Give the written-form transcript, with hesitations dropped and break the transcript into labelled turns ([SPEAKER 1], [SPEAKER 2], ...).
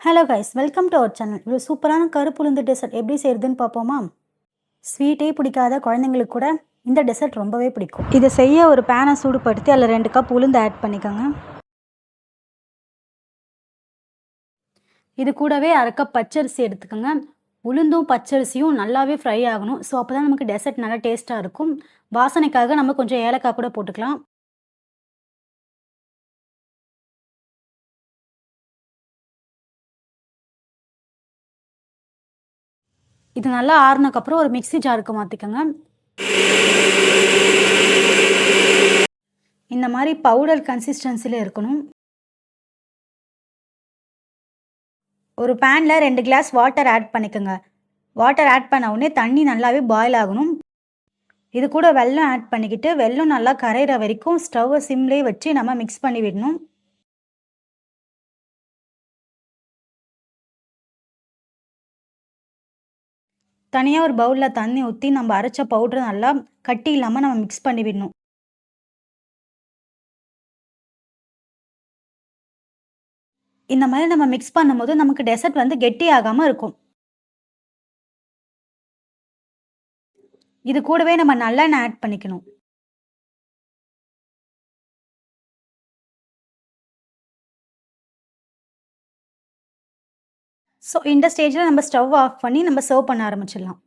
[SPEAKER 1] Hello guys, welcome to our channel. இவ்வளோ சூப்பரான கருப்பு உளுந்து டெசர்ட் எப்படி செய்யறதுன்னு பார்ப்போமா? ஸ்வீட்டே பிடிக்காத குழந்தைங்களுக்கு கூட இந்த டெசர்ட் ரொம்பவே பிடிக்கும். இதை செய்ய ஒரு பேனை சூடுபடுத்தி அதில் 2 கப் உளுந்து ஆட் பண்ணிக்கோங்க. இது கூடவே 1/2 கப் பச்சரிசி எடுத்துக்கோங்க. உளுந்தும் பச்சரிசியும் நல்லாவே ஃப்ரை ஆகணும். ஸோ அப்போ தான் நமக்கு டெசர்ட் நல்லா டேஸ்ட்டாக இருக்கும். வாசனைக்காக நம்ம கொஞ்சம் ஏலக்காய் கூட போட்டுக்கலாம். இது நல்லா ஆறுனதுக்கப்புறம் ஒரு மிக்ஸி ஜாருக்கு மாற்றிக்கோங்க. இந்த மாதிரி பவுடர் கன்சிஸ்டன்சியில் இருக்கணும். ஒரு பேனில் 2 கிளாஸ் வாட்டர் ஆட் பண்ணிக்கோங்க. வாட்டர் ஆட் பண்ண உடனே தண்ணி நல்லாவே பாயில் ஆகணும். இது கூட வெல்லம் ஆட் பண்ணிக்கிட்டு வெல்லம் நல்லா கரையிற வரைக்கும் ஸ்டவ்வை சிம்லேயே வச்சு நம்ம மிக்ஸ் பண்ணி விடணும். தனியாக ஒரு பவுலில் தண்ணி ஊற்றி நம்ம அரைச்ச பவுடரை நல்லா கட்டி இல்லாமல் நம்ம மிக்ஸ் பண்ணி விடணும். இந்த மாதிரி நம்ம மிக்ஸ் பண்ணும்போது நமக்கு டெசர்ட் வந்து கெட்டி ஆகாமல் இருக்கும். இது கூடவே நம்ம நல்லெண்ணெய் ஆட் பண்ணிக்கணும். ஸோ இந்த ஸ்டேஜில் நம்ம ஸ்டவ் ஆஃப் பண்ணி நம்ம சர்வ் பண்ண ஆரம்பிச்சிடலாம்.